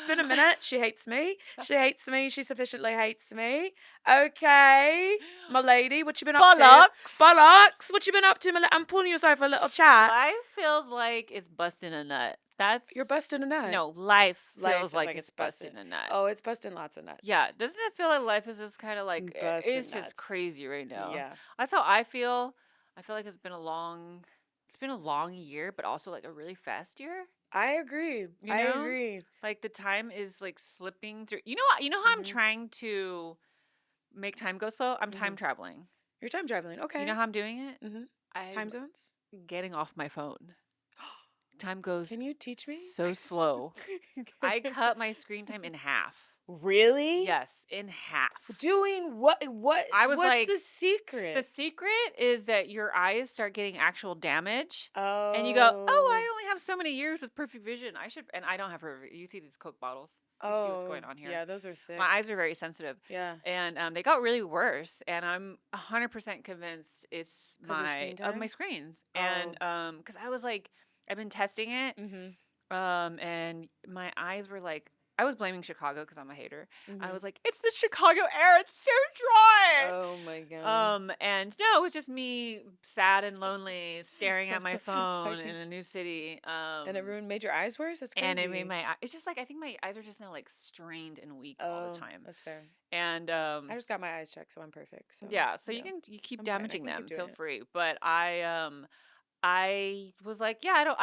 been a minute. She hates me. She hates me. She sufficiently hates me. Okay, my lady, what you been up to? Bollocks. What you been up to, my I'm pulling you aside for a little chat. Life feels like it's busting a nut. You're busting a nut. No, life feels like it's busting a nut. Oh, it's busting lots of nuts. Yeah, doesn't it feel like life is just kind of like it's just crazy right now? Yeah, that's how I feel. I feel like it's been a long year, but also like a really fast year. I agree. I agree. Like the time is like slipping through. You know how I'm trying to make time go slow? I'm time traveling. You're time traveling. Okay. You know how I'm doing it? Time zones? Getting off my phone. Time goes. Can you teach me? So slow. I cut my screen time in half. Really? Yes, in half. Doing what? I was what's the secret? The secret is that your eyes start getting actual damage. Oh. And you go, oh, I only have so many years with perfect vision. And I don't have perfect. You see these Coke bottles. You see what's going on here. Yeah, those are thick. My eyes are very sensitive. Yeah. And they got really worse. And I'm 100% convinced it's my screens. And because I was like, I've been testing it, and my eyes were like, I was blaming Chicago because I'm a hater. I was like, it's the Chicago air. It's so dry. Oh my god. And no, it was just me, sad and lonely, staring at my phone in a new city. And it made your eyes worse. That's crazy. And it made it's just like I think my eyes are just now like strained and weak all the time. That's fair. And I just got my eyes checked, so I'm perfect. So yeah, so you keep damaging them. Feel free, but I was like, yeah,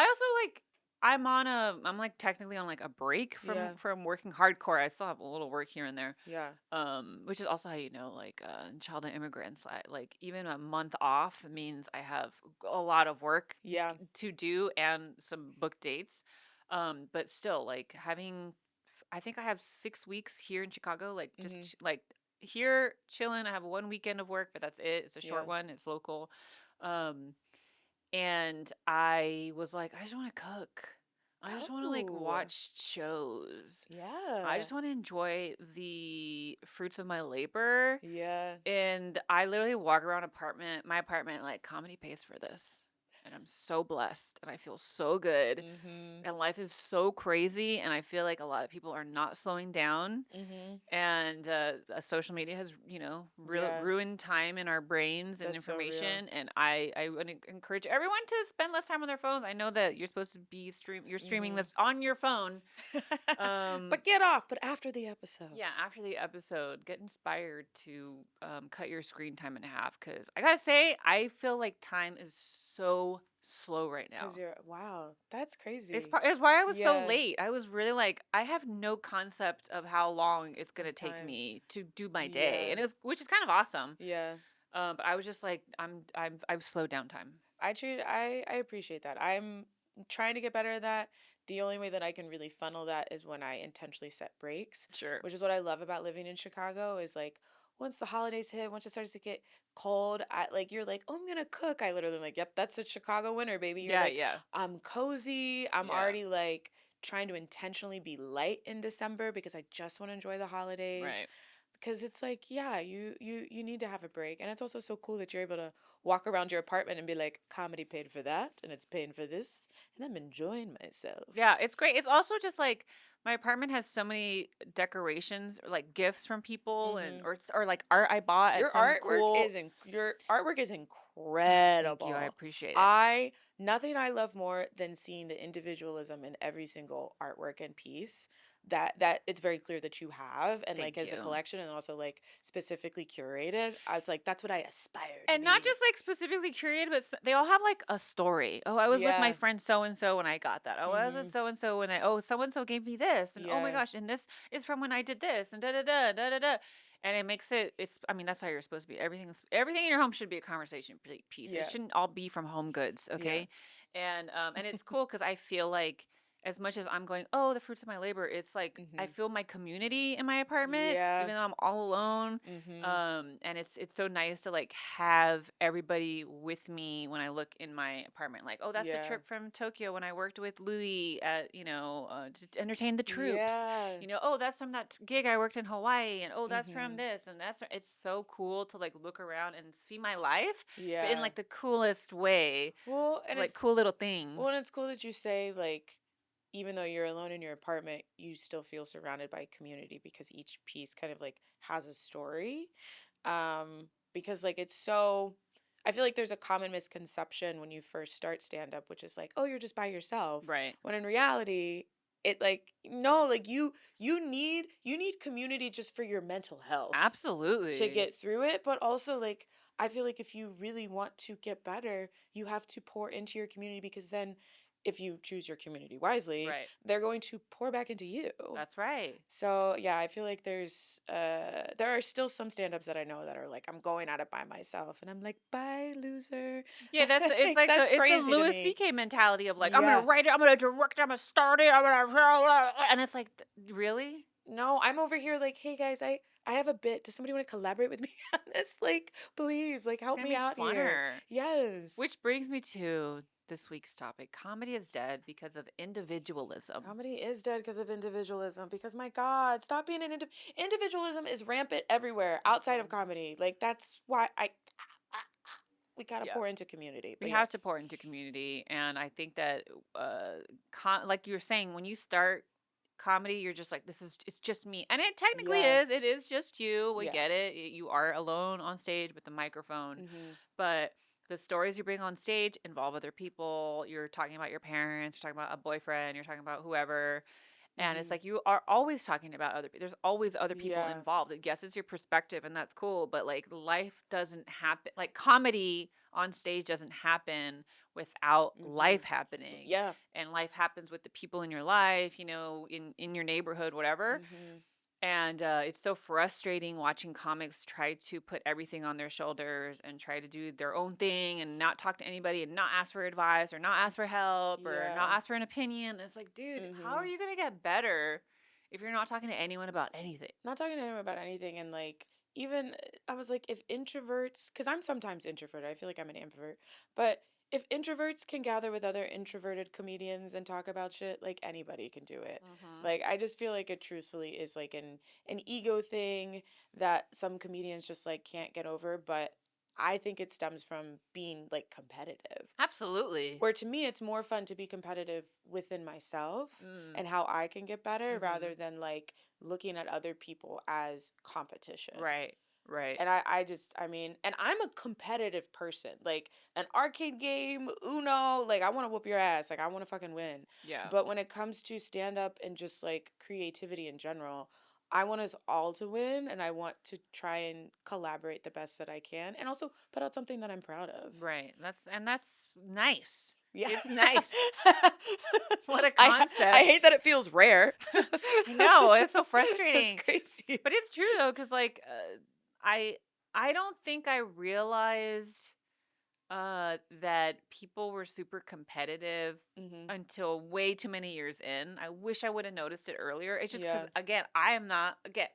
I'm like technically on like a break from working hardcore. I still have a little work here and there. Yeah. Which is also how like child and immigrants, like even a month off means I have a lot of work to do and some book dates. But still like I think I have 6 weeks here in Chicago, like just like here chilling. I have 1 weekend of work, but that's it. It's a short one. It's local. And I was like, I just want to cook. I just want to like watch shows. Yeah. I just want to enjoy the fruits of my labor. Yeah. And I literally walk around my apartment like comedy pays for this. And I'm so blessed and I feel so good. And life is so crazy. And I feel like a lot of people are not slowing down. And social media has, ruined time in our brains and information. So and I would encourage everyone to spend less time on their phones. I know that you're supposed to be streaming this on your phone. But get off. But after the episode. Yeah, after the episode, get inspired to cut your screen time in half. Because I got to say, I feel like time is so slow right now. Wow, that's crazy. It's why I was so late. I was really like, I have no concept of how long it's gonna take me to do my day, and which is kind of awesome. Yeah. But I was just like, I've slowed down time. I appreciate that. I'm trying to get better at that. The only way that I can really funnel that is when I intentionally set breaks. Sure. Which is what I love about living in Chicago is like, once the holidays hit, once it starts to get cold, you're like, oh, I'm gonna cook. I literally am like, yep, that's a Chicago winter, baby. You're like, I'm cozy. I'm already like trying to intentionally be light in December because I just want to enjoy the holidays. Right. Because it's like, you need to have a break. And it's also so cool that you're able to walk around your apartment and be like, comedy paid for that and it's paying for this and I'm enjoying myself. Yeah, it's great. It's also just like my apartment has so many decorations or like gifts from people and or like art I bought at your artwork is incredible. Thank you. I appreciate it. Nothing I love more than seeing the individualism in every single artwork and piece that it's very clear that you have and like as a collection and also like specifically curated. I was like, that's what I aspire to and not just like specifically curated, but they all have like a story. Oh, I was with my friend so and so when I got that. Oh, I was with so and so when so and so gave me this and oh my gosh, and this is from when I did this and da da da da da da. And it makes that's how you're supposed to be. Everything in your home should be a conversation piece. It shouldn't all be from Home Goods, okay? And it's cool because I feel like as much as I'm going, oh, the fruits of my labor, it's like I feel my community in my apartment, even though I'm all alone. And it's so nice to like have everybody with me when I look in my apartment. Like, oh, that's a trip from Tokyo when I worked with Louis at to entertain the troops. Oh, that's from that gig I worked in Hawaii, and oh, that's from this, and it's so cool to like look around and see my life, but in like the coolest way. Well, and like cool little things. Well, and it's cool that you say like, even though you're alone in your apartment, you still feel surrounded by community because each piece kind of like has a story. Because like it's so I feel like there's a common misconception when you first start stand up, which is like, oh, you're just by yourself. Right. When in reality, it like no, like you need community just for your mental health to Absolutely. get through it, but also like I feel like if you really want to get better, you have to pour into your community because then if you choose your community wisely, Right. they're going to pour back into you. That's right. So yeah, I feel like there are still some stand-ups that I know that are like I'm going at it by myself and I'm like, bye loser. Yeah, it's like That's it's the crazy to Louis me. C.K. mentality of like, I'm gonna Yeah. write it, I'm gonna direct it, I'm gonna start it, I'm gonna, and it's like, really? No, I'm over here like, hey guys, I have a bit. Does somebody want to collaborate with me on this? Like, please, like It's help gonna me be out here. funner. Yes. Which brings me to this week's topic. Comedy is dead because of individualism. Comedy is dead because of individualism. Because my God, stop being individualism is rampant everywhere outside of comedy. Like that's why we gotta Yeah. pour into community. We But have to yes, pour into community, and I think that, like you were saying, when you start comedy, you're just like, it's just me, and it technically yeah, is. It is just you. We yeah, get it. You are alone on stage with the microphone, but the stories you bring on stage involve other people. You're talking about your parents. You're talking about a boyfriend. You're talking about whoever. And it's like you are always talking about other people. There's always other people yeah, involved. Yes, it's your perspective, and that's cool. But like life doesn't happen. Like comedy on stage doesn't happen without life happening. yeah. And life happens with the people in your life. You know, in your neighborhood, whatever. And it's so frustrating watching comics try to put everything on their shoulders and try to do their own thing and not talk to anybody and not ask for advice or not ask for help or not Yeah. ask for an opinion. It's like, dude, how are you going to get better if you're not talking to anyone about anything? Not talking to him about anything. And like, even I was like, if introverts, because I'm sometimes introverted, I feel like I'm an ambivert, but if introverts can gather with other introverted comedians and talk about shit, like anybody can do it. Like, I just feel like it truthfully is like an ego thing that some comedians just like can't get over, but I think it stems from being like competitive. Absolutely. Where to me, it's more fun to be competitive within myself and how I can get better rather than like looking at other people as competition. Right. Right. And I mean, and I'm a competitive person. Like an arcade game, Uno, like I want to whoop your ass. Like I want to fucking win. Yeah. But when it comes to stand up and just like creativity in general, I want us all to win and I want to try and collaborate the best that I can and also put out something that I'm proud of. Right. That's nice. Yeah. It's nice. What a I concept. hate that it feels rare. I know, it's so frustrating. It's crazy. But it's true though, because like I don't think I realized that people were super competitive until way too many years in. I wish I would have noticed it earlier. It's just because again, I am not again,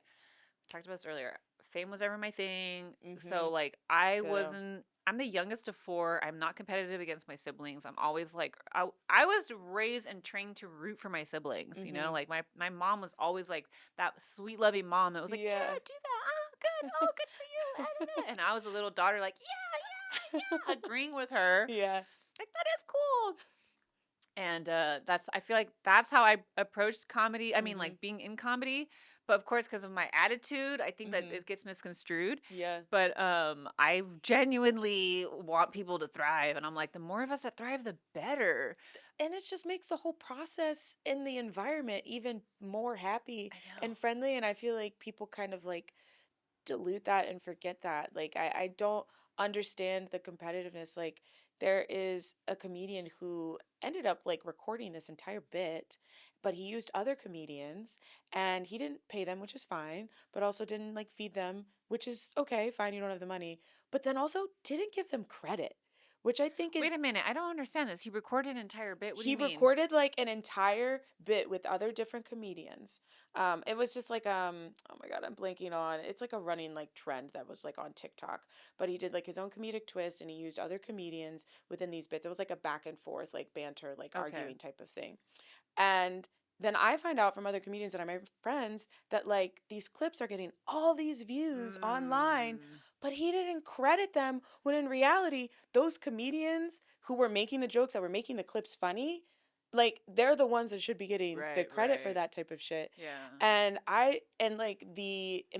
talked about this earlier. Fame was ever my thing. So like I'm the youngest of four. I'm not competitive against my siblings. I'm always like I was raised and trained to root for my siblings, you know? Like my mom was always like that sweet loving mom that was like, yeah do that. Oh good. Oh good for you. And I was a little daughter like, yeah, agreeing with her. Yeah. Like that is cool. And I feel like that's how I approached comedy. I mean, like being in comedy. But of course, because of my attitude, I think that it gets misconstrued. Yeah. But I genuinely want people to thrive. And I'm like, the more of us that thrive, the better. And it just makes the whole process in the environment even more happy and friendly. And I feel like people kind of like dilute that and forget that. Like, I don't understand the competitiveness. Like, there is a comedian who ended up like recording this entire bit, but he used other comedians and he didn't pay them, which is fine, but also didn't like feed them, which is okay, fine, you don't have the money, but then also didn't give them credit, which I think is Wait a minute, I don't understand this. He recorded an entire bit. What do you mean? he recorded like an entire bit with other different comedians. It was just like oh my God, I'm blanking on. It's like a running like trend that was like on TikTok. But he did like his own comedic twist and he used other comedians within these bits. It was like a back and forth, like banter, like arguing type of thing. And then I find out from other comedians that are my friends that like these clips are getting all these views online, but he didn't credit them when in reality, those comedians who were making the jokes that were making the clips funny, like they're the ones that should be getting the Right, credit for right. that type of shit. Yeah. And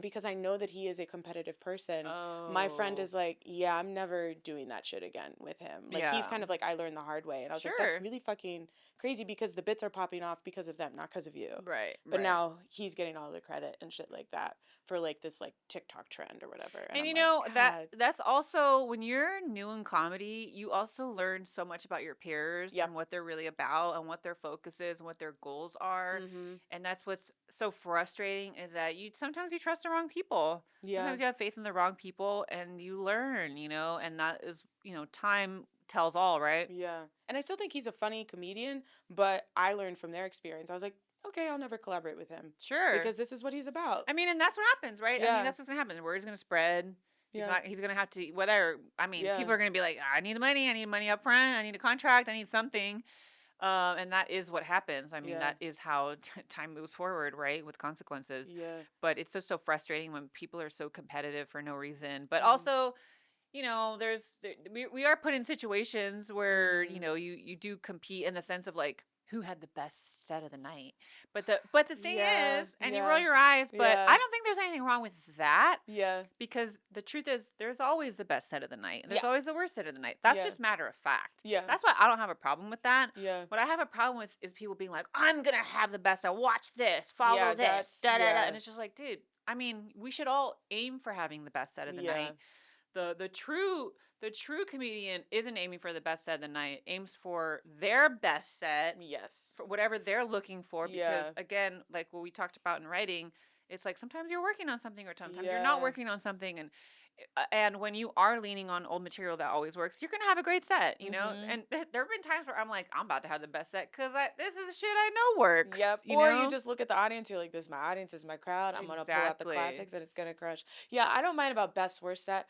because I know that he is a competitive person, my friend Oh. is like, yeah, I'm never doing that shit again with him. Like he's Yeah. kind of like, I learned the hard way. And I was like, that's Sure. really fucking crazy because the bits are popping off because of them, not because of you. Right, But right. now he's getting all the credit and shit like that for like this like TikTok trend or whatever. And And I'm you like, know, God. that's also when you're new in comedy, you also learn so much about your peers Yep. and what they're really about and what their focus is and what their goals are. Mm-hmm. And that's what's so frustrating is that sometimes you trust the wrong people. Yeah. Sometimes you have faith in the wrong people and you learn, and that is, time tells all, right? Yeah. And I still think he's a funny comedian, but I learned from their experience. I was like, okay, I'll never collaborate with him. Sure. Because this is what he's about. I mean, and that's what happens, right? I mean, that's what's going to happen. The word's going to spread. Yeah. He's going to have to, people are going to be like, I need money up front. I need a contract. I need something. And that is what happens. I mean, that is how time moves forward, right? With consequences. Yeah. But it's just so frustrating when people are so competitive for no reason. But also, we are put in situations where, you do compete in the sense of like, who had the best set of the night. But the thing is, and you roll your eyes, but I don't think there's anything wrong with that. Yeah. Because the truth is there's always the best set of the night. And there's always the worst set of the night. That's just matter of fact. Yeah. That's why I don't have a problem with that. Yeah. What I have a problem with is people being like, I'm going to have the best. watch this, follow this, da da da. And it's just like, dude, I mean, we should all aim for having the best set of the night. The true comedian isn't aiming for the best set of the night, aims for their best set. Yes. For whatever they're looking for. Because again, like what we talked about in writing, it's like sometimes you're working on something or sometimes you're not working on something. And when you are leaning on old material that always works, you're going to have a great set, And there have been times where I'm like, I'm about to have the best set because this is shit I know works. Yep. You just look at the audience, you're like, this is my audience, this is my crowd. I'm going to pull out the classics and it's going to crush. Yeah, I don't mind about best, worst set.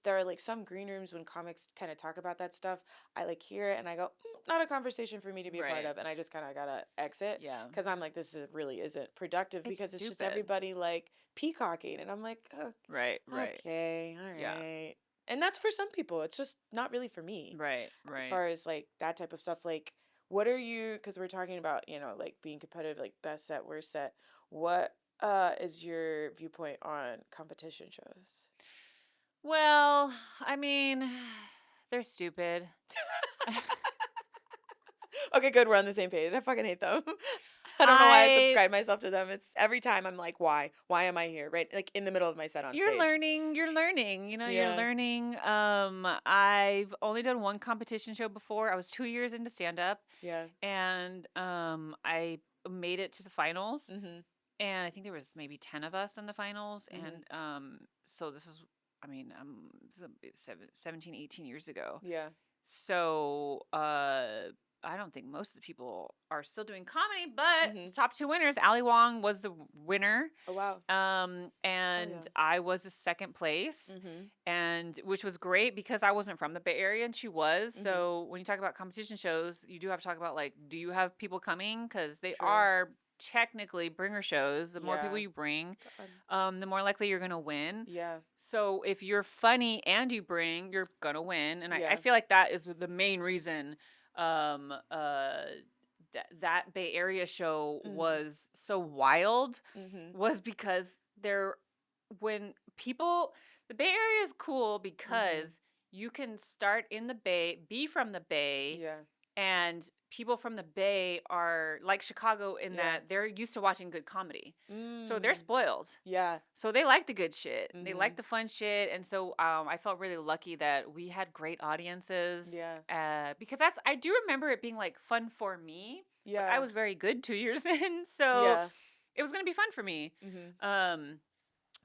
There are like some green rooms when comics kind of talk about that stuff. I like hear it and I go, not a conversation for me to be a part of. And I just kind of got to exit. Yeah. Because I'm like, really isn't productive because it's just everybody like peacocking. And I'm like, oh, right. Okay, all right. Yeah. And that's for some people. It's just not really for me. Right. As far as like that type of stuff, like what are you, because we're talking about, like being competitive, like best set, worst set. What is your viewpoint on competition shows? Well, I mean, they're stupid. Okay, good. We're on the same page. I fucking hate them. I don't know why I subscribe myself to them. It's every time I'm like, why? Why am I here? Right? Like in the middle of my set on stage. You're learning. You're learning. I've only done one competition show before. I was 2 years into stand-up. Yeah. And I made it to the finals. Mm-hmm. And I think there was maybe 10 of us in the finals. Mm-hmm. And so this is, 17, 18 years ago. Yeah. So I don't think most of the people are still doing comedy, but the top two winners, Ali Wong was the winner. Oh, wow. And I was the second place, and which was great because I wasn't from the Bay Area and she was. So when you talk about competition shows, you do have to talk about like, do you have people coming? Because they are technically bringer shows. The more people you bring, the more likely you're gonna win. Yeah. So if you're funny and you bring, you're gonna win. And I feel like that is the main reason that Bay Area show was so wild was because the Bay Area is cool because you can start in the Bay, be from the Bay, and people from the Bay are like Chicago in that they're used to watching good comedy. So they're spoiled. Yeah. So they like the good shit. They like the fun shit. And so I felt really lucky that we had great audiences. Yeah. Because I do remember it being like fun for me. Yeah. I was very good 2 years in. So it was going to be fun for me. But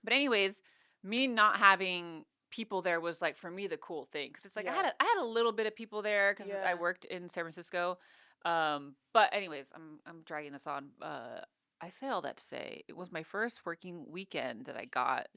anyways, me not having people there was like for me the cool thing because it's like I had a little bit of people there because I worked in San Francisco, but anyways I'm dragging this on. I say all that to say it was my first working weekend that I got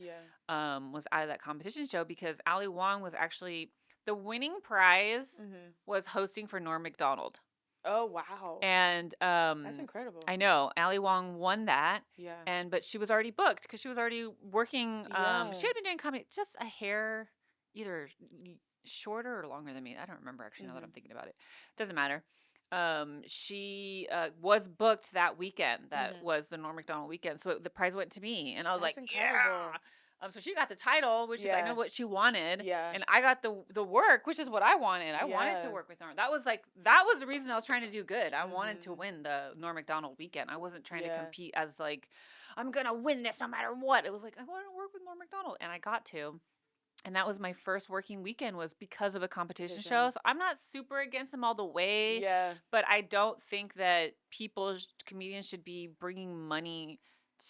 was out of that competition show because Ali Wong was actually the winning prize was hosting for Norm Macdonald. Oh, wow. And that's incredible. I know. Ali Wong won that. Yeah. But she was already booked because she was already working. She had been doing comedy just a hair either shorter or longer than me. I don't remember actually now that I'm thinking about it. Doesn't matter. she was booked that weekend. That was the Norm Macdonald weekend. So the prize went to me, and I was That's like, incredible. yeah. So she got the title, which is I know what she wanted. Yeah. And I got the work, which is what I wanted. I wanted to work with Norm. That was the reason I was trying to do good. I wanted to win the Norm Macdonald weekend. I wasn't trying to compete as like, I'm gonna win this no matter what. It was like, I want to work with Norm Macdonald, and I got to. And that was my first working weekend was because of a competition show. So I'm not super against them all the way. Yeah. But I don't think that comedians should be bringing money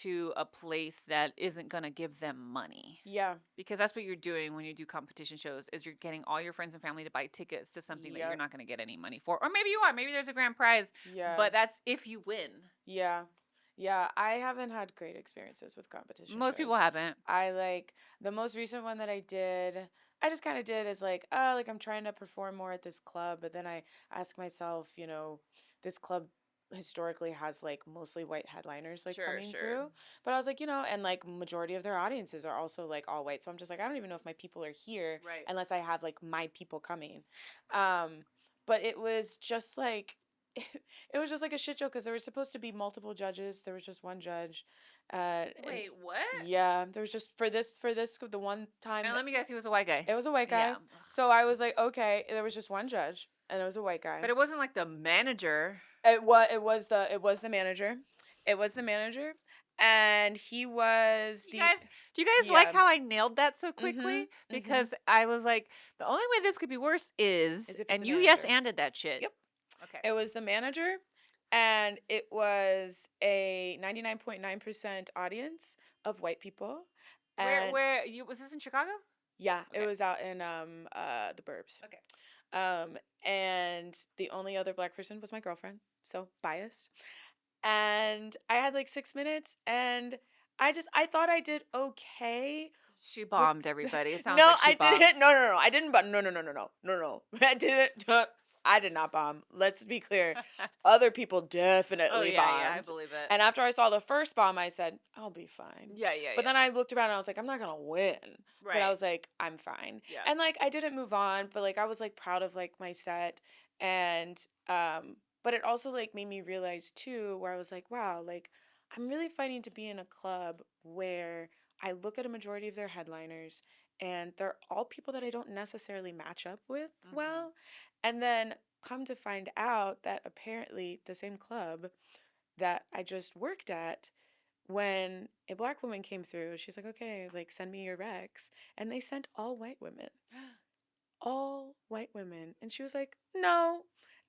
to a place that isn't going to give them money. Yeah. Because that's what you're doing when you do competition shows is you're getting all your friends and family to buy tickets to something that you're not going to get any money for. Or maybe you are. Maybe there's a grand prize. Yeah. But that's if you win. Yeah. Yeah, I haven't had great experiences with competition Most people haven't. The most recent one that I did, I just kind of did is like, I'm trying to perform more at this club, but then I ask myself, this club historically has like mostly white headliners coming through. But I was like, and like majority of their audiences are also like all white. So I'm just like, I don't even know if my people are here unless I have like my people coming. But it was just like it was just like a shit show because there were supposed to be multiple judges. There was just one judge. Wait, what? Yeah, there was just for this the one time. And let me guess, he was a white guy. It was a white guy. Yeah. So I was like, okay, there was just one judge, and it was a white guy. But it wasn't like the manager. It was the manager. It was the manager. And he was do you guys like how I nailed that so quickly? Because I was like, the only way this could be worse is and you yes-anded that shit. Yep. Okay. It was the manager, and it was a 99.9% audience of white people. And was this in Chicago? Yeah, okay. It was out in the burbs. Okay. And the only other black person was my girlfriend, so biased. And I had like 6 minutes, and I thought I did okay. She bombed everybody. It sounds no, like she bombed. Didn't. No, I didn't. But no. I didn't. I did not bomb. Let's be clear. Other people definitely bombed. Yeah, I believe it. And after I saw the first bomb, I said, I'll be fine. Yeah. But then I looked around and I was like, I'm not going to win. Right. But I was like, I'm fine. Yeah. And like, I didn't move on, but like, I was like proud of like my set. And, but it also like made me realize too, where I was like, wow, like I'm really fighting to be in a club where I look at a majority of their headliners and they're all people that I don't necessarily match up with well. And then come to find out that apparently the same club that I just worked at, when a black woman came through, she's like, okay, like send me your recs. And they sent all white women. All white women. And she was like, no.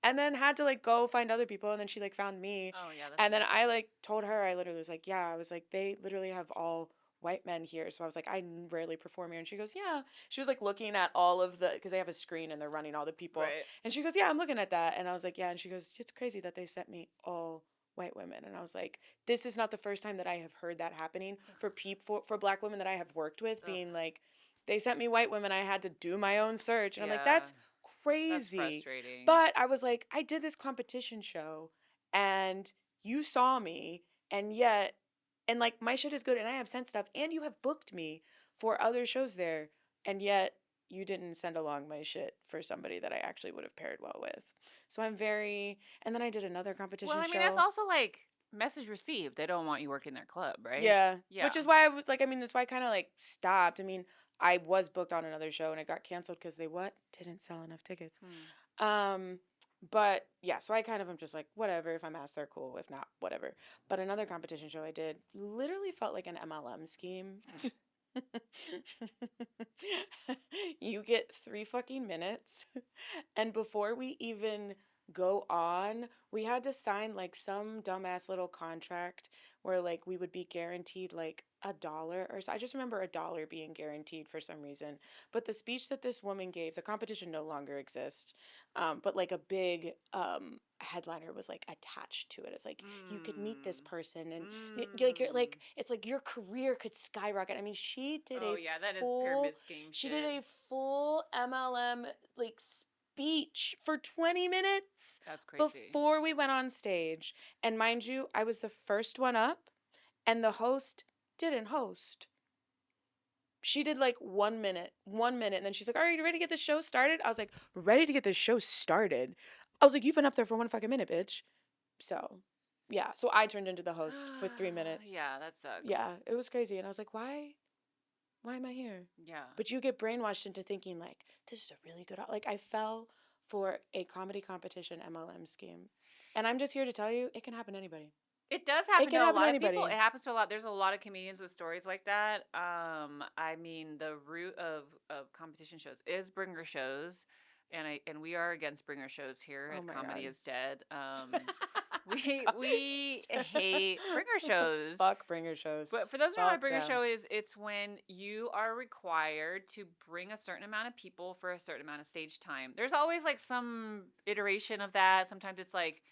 And then had to like go find other people. And then she like found me. Oh, yeah. And then I like told her, I literally was like, yeah, I was like, they literally have all white men here. So I was like, I rarely perform here. And she goes, yeah. She was like looking at all of because they have a screen and they're running all the people. Right. And she goes, yeah, I'm looking at that. And I was like, yeah. And she goes, it's crazy that they sent me all white women. And I was like, this is not the first time that I have heard that happening for black women that I have worked with, being like, they sent me white women. I had to do my own search. And I'm like, that's crazy. That's frustrating. But I was like, I did this competition show and you saw me, and yet, and like my shit is good and I have sent stuff and you have booked me for other shows there, and yet you didn't send along my shit for somebody that I actually would have paired well with. So I'm and then I did another competition show. Well, I mean, that's also like message received. They don't want you working their club, right? Yeah. Which is why I was like, I mean, that's why I kind of like stopped. I mean, I was booked on another show and it got canceled because they didn't sell enough tickets. But yeah, so I kind of am just like, whatever, if I'm asked, they're cool. If not, whatever. But another competition show I did literally felt like an MLM scheme. You get 3 fucking minutes. And before we even go on, we had to sign like some dumbass little contract where like we would be guaranteed like $1 or so. I just remember $1 being guaranteed for some reason. But the speech that this woman gave, the competition no longer exists. But like a big headliner was like attached to it. It's like you could meet this person and you're like it's like your career could skyrocket. I mean, she did that is pyramid scheme. She did a full MLM like speech for 20 minutes. That's crazy. Before we went on stage. And mind you, I was the first one up and the host didn't host. She did like 1 minute, and then she's like, all right, you ready to get the show started? I was like, ready to get the show started? I was like, you've been up there for 1 fucking minute, bitch. So, yeah. So I turned into the host for 3 minutes. Yeah, that sucks. Yeah, it was crazy. And I was like, why am I here? Yeah. But you get brainwashed into thinking, like, this is a really good, like, I fell for a comedy competition MLM scheme. And I'm just here to tell you, it can happen to anybody. It does happen to a lot of people. It happens to a lot. There's a lot of comedians with stories like that. I mean, the root of competition shows is bringer shows, and we are against bringer shows here at Comedy is Dead. We hate bringer shows. Fuck bringer shows. But for those who don't know what a bringer show is, it's when you are required to bring a certain amount of people for a certain amount of stage time. There's always like some iteration of that. Sometimes it's like,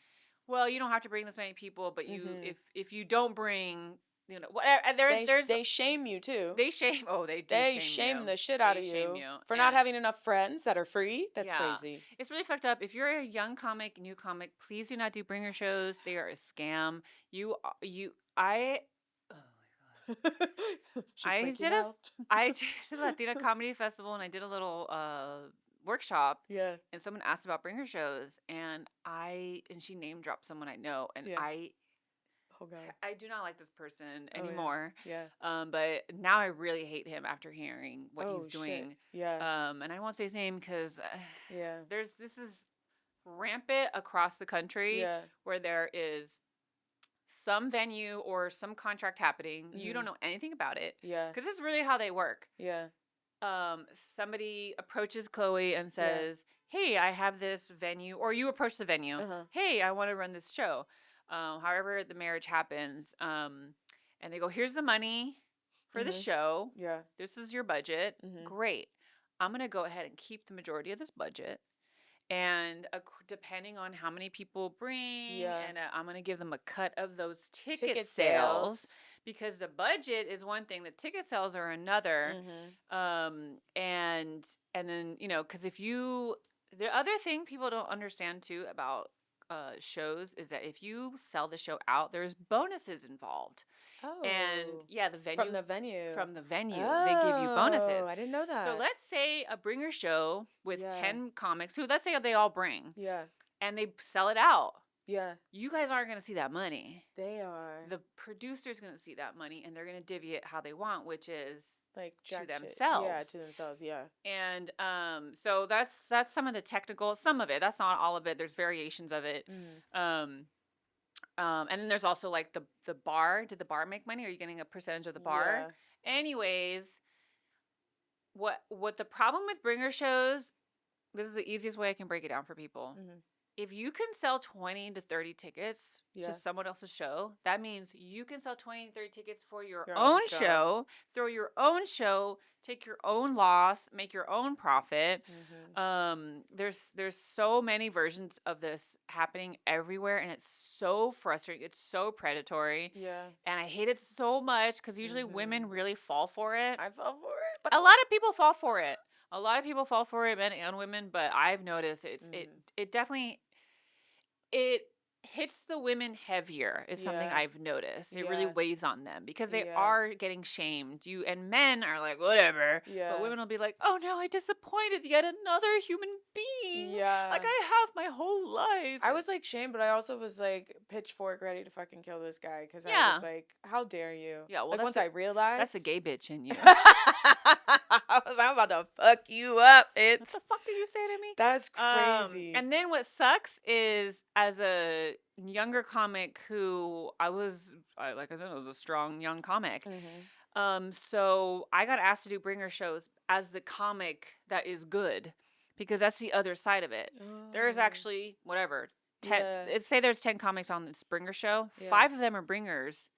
well, you don't have to bring this many people, but you if you don't bring, you know, whatever. They shame you too. They shame. Oh, they do. They shame the shit out of you for not having enough friends that are free. That's crazy. It's really fucked up. If you're a young comic, new comic, please do not do bringer shows. They are a scam. I did a Latina comedy festival and I did a little workshop. Yeah. And someone asked about bringer shows and she name dropped someone I know and oh God. I do not like this person anymore. Yeah. But now I really hate him after hearing what he's doing. Shit. Yeah. And I won't say his name because this is rampant across the country where there is some venue or some contract happening. You don't know anything about it. Yeah. Because this is really how they work. Yeah. Somebody approaches Chloe and says, hey, I have this venue, or you approach the venue. Hey, I want to run this show. However the marriage happens, and they go, here's the money for the show. Yeah. This is your budget. Great. I'm going to go ahead and keep the majority of this budget. And depending on how many people bring, and I'm going to give them a cut of those ticket sales. Because the budget is one thing, the ticket sales are another. And then, you know, because the other thing people don't understand too about shows is that if you sell the show out, there's bonuses involved. Oh. And the venue. From the venue. Oh, they give you bonuses. I didn't know that. So let's say a bringer show with 10 comics who, let's say they all bring. Yeah. And they sell it out. Yeah. You guys aren't going to see that money. They are. The producer's going to see that money and they're going to divvy it how they want, which is like to themselves. Yeah, to themselves, yeah. And so that's some of the technical, some of it. That's not all of it. There's variations of it. And then there's also like the bar. Did the bar make money? Are you getting a percentage of the bar? Yeah. Anyways, what the problem with bringer shows, this is the easiest way I can break it down for people. If you can sell 20 to 30 tickets to someone else's show, that means you can sell 20 to 30 tickets for your own show, throw your own show, take your own loss, make your own profit. There's so many versions of this happening everywhere, and it's so frustrating. It's so predatory. Yeah. And I hate it so much because usually women really fall for it. I fall for it. But a lot of people fall for it. A lot of people fall for it, men and women, but I've noticed it definitely hits the women heavier is something I've noticed. It really weighs on them because they are getting shamed. And men are like, whatever. Yeah. But women will be like, oh no, I disappointed yet another human being. Yeah. Like I have my whole life. I was like shamed, but I also was like pitchfork ready to fucking kill this guy because I was like, how dare you? Yeah, well, like once I realized. That's a gay bitch in you. I'm about to fuck you up, bitch. What the fuck did you say to me? That's crazy. And then what sucks is as a younger comic who I said, I was a strong young comic. So I got asked to do bringer shows as the comic that is good because that's the other side of it. There's actually 10. Let's say there's 10 comics on this bringer show. 5 of them are bringers.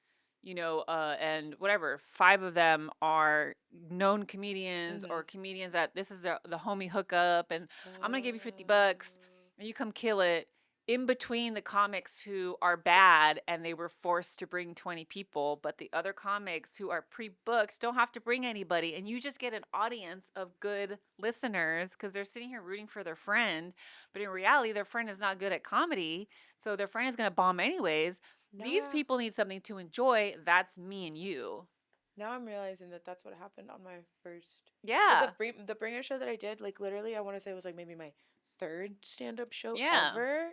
And 5 of them are known comedians or comedians that this is the homie hookup and I'm going to give you $50 and you come kill it. In between the comics who are bad and they were forced to bring 20 people, but the other comics who are pre-booked don't have to bring anybody. And you just get an audience of good listeners because they're sitting here rooting for their friend. But in reality, their friend is not good at comedy. So their friend is going to bomb anyways. These people need something to enjoy. That's me and you. Now I'm realizing that that's what happened on my first. Yeah. The bringer show that I did, like literally, I want to say it was like maybe my third stand-up show Yeah. ever.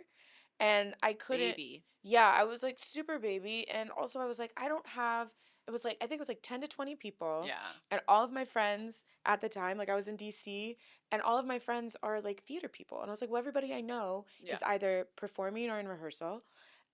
And I couldn't, Baby. yeah, I was like super baby. And also I was like, I don't have, it was like, I think it was like 10 to 20 people. Yeah. And all of my friends at the time, like I was in DC, and all of my friends are like theater people. And I was like, well, everybody I know Yeah. is either performing or in rehearsal.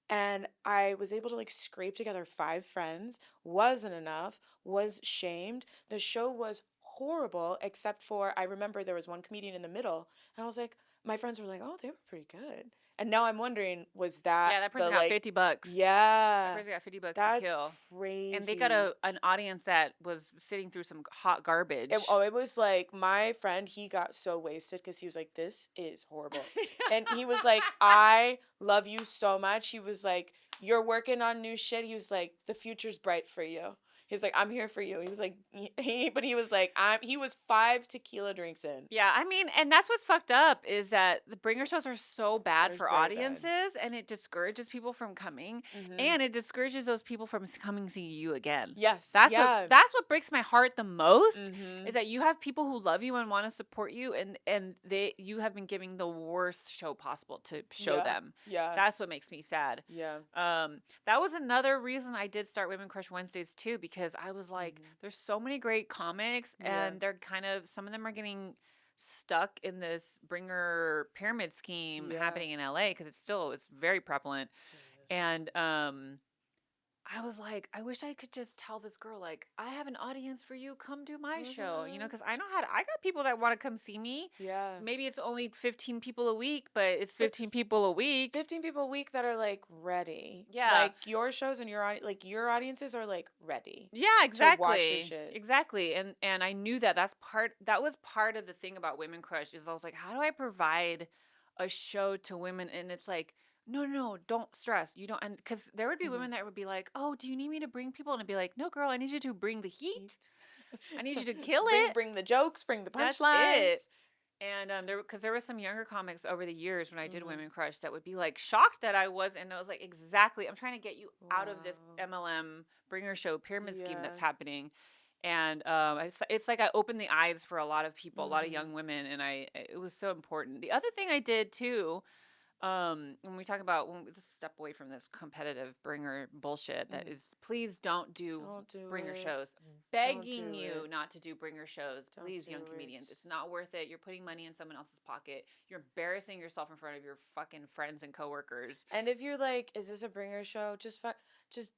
And I was able to like scrape together 5 friends, wasn't enough, was shamed. The show was horrible, except for I remember there was one comedian in the middle, and I was like, my friends were like, oh, they were pretty good. And now I'm wondering, was that Yeah, that the person got like, $50. That yeah, person got $50 to that's kill. And they got crazy. an audience that was sitting through some hot garbage. It was like my friend, he got so wasted because he was like, this is horrible. And he was like, I love you so much. He was like, you're working on new shit. He was like, the future's bright for you. He's like, I'm here for you. He was like, but he was like, he was 5 tequila drinks in. Yeah, I mean, and that's what's fucked up is that the bringer shows are so bad They're for very bad. audiences, and it discourages people from coming, Mhm. and it discourages those people from coming see you again. Yes. That's yeah. that's what breaks my heart the most Mhm. is that you have people who love you and want to support you, and you have been giving the worst show possible to show Yeah. them. Yeah. That's what makes me sad. Yeah. That was another reason I did start Women Crush Wednesdays too, because I was like, there's so many great comics, and they're kind of, some of them are getting stuck in this bringer pyramid scheme happening in LA because it's very prevalent. And I was like, I wish I could just tell this girl, like, I have an audience for you. Come do my show, because I got people that want to come see me. Yeah. Maybe it's only 15 people a week, but it's 15 people a week. 15 people a week that are like ready. Yeah. Like your shows and your audiences are like ready. Yeah, exactly. To watch your shit. Exactly. And I knew that that was part of the thing about Women Crush is I was like, how do I provide a show to women? And it's like, no, don't stress. You don't, and because there would be women that would be like, oh, do you need me to bring people? And I'd be like, no, girl, I need you to bring the heat. I need you to kill it. Bring the jokes, bring the punchlines. That's it. And there was some younger comics over the years when I did Women Crush that would be like shocked that I was, and I was like, exactly, I'm trying to get you out of this MLM bringer show pyramid scheme that's happening. And it's like I opened the eyes for a lot of people, a lot of young women, and it was so important. The other thing I did too, when we talk about, when we step away from this competitive bringer bullshit, that is, please don't do bringer shows. Begging you not to do bringer shows, please, young comedians. It's not worth it. You're putting money in someone else's pocket. You're embarrassing yourself in front of your fucking friends and coworkers. And if you're like, is this a bringer show? Just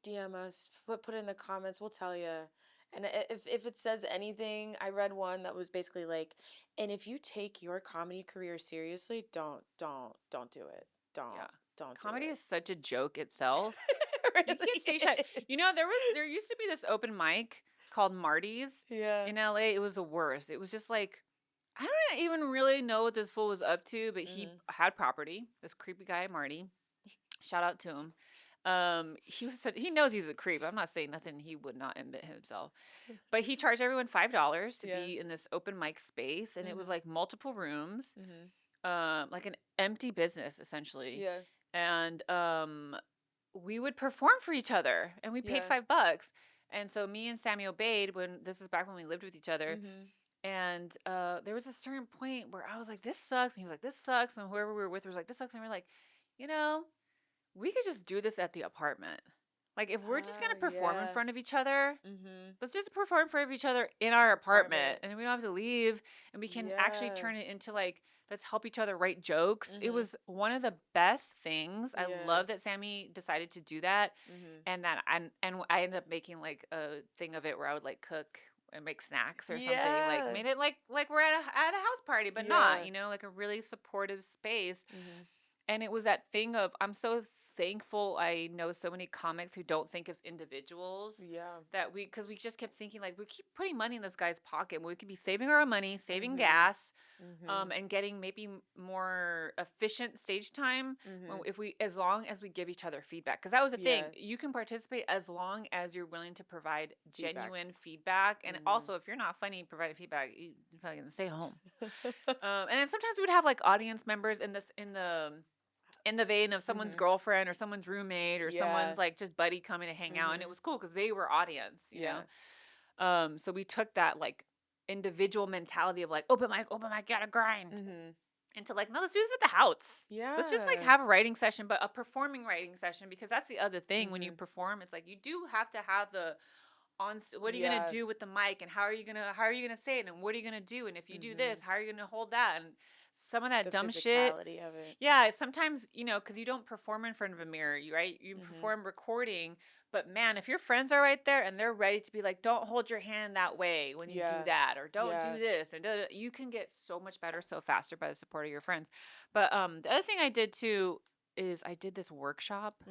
DM us. Put it in the comments. We'll tell you. And if it says anything, I read one that was basically like, and if you take your comedy career seriously, don't do it. Don't. Comedy do it. is such a joke itself. Really you can't say shit. There used to be this open mic called Marty's in LA. It was the worst. It was just like, I don't even really know what this fool was up to, but he had property. This creepy guy, Marty. Shout out to him. He knows he's a creep. I'm not saying nothing he would not admit himself, but he charged everyone $5 to be in this open mic space, and it was like multiple rooms, like an empty business essentially. Yeah. And we would perform for each other, and we paid $5. And so me and Sammy obeyed this is back when we lived with each other. And there was a certain point where I was like, this sucks, and he was like, this sucks, and whoever we were with was like, this sucks, and we're like, we could just do this at the apartment. Like, if we're just going to perform in front of each other, let's just perform in front of each other in our apartment. And we don't have to leave. And we can actually turn it into, like, let's help each other write jokes. It was one of the best things. I love that Sammy decided to do that. And that I ended up making, like, a thing of it where I would, like, cook and make snacks or something. Like, made it like we're at a house party, but not, like a really supportive space. And it was that thing of, I'm so thankful I know so many comics who don't think as individuals. That because we just kept thinking, like, we keep putting money in this guy's pocket. We could be saving our own money, saving gas, and getting maybe more efficient stage time as long as we give each other feedback. Because that was the thing. You can participate as long as you're willing to provide genuine feedback. And also, if you're not funny providing feedback, you're probably going to stay home. And then sometimes we would have, like, audience members in the vein of someone's girlfriend or someone's roommate or someone's, like, just buddy coming to hang out. And it was cool because they were audience, you know? So we took that, like, individual mentality of, like, open mic, gotta grind. into like, no, let's do this at the house. Yeah. Let's just like have a writing session, but a performing writing session, because that's the other thing. When you perform, it's like you do have to have the what are you gonna do with the mic, and how are you gonna say it, and what are you gonna do, and if you do this, how are you gonna hold that, and some of that dumb shit. Of it. Yeah, sometimes, you know, because you don't perform in front of a mirror, you perform recording. But man, if your friends are right there and they're ready to be like, don't hold your hand that way when you do that, or don't do this, and you can get so much better so faster by the support of your friends. But the other thing I did too is I did this workshop,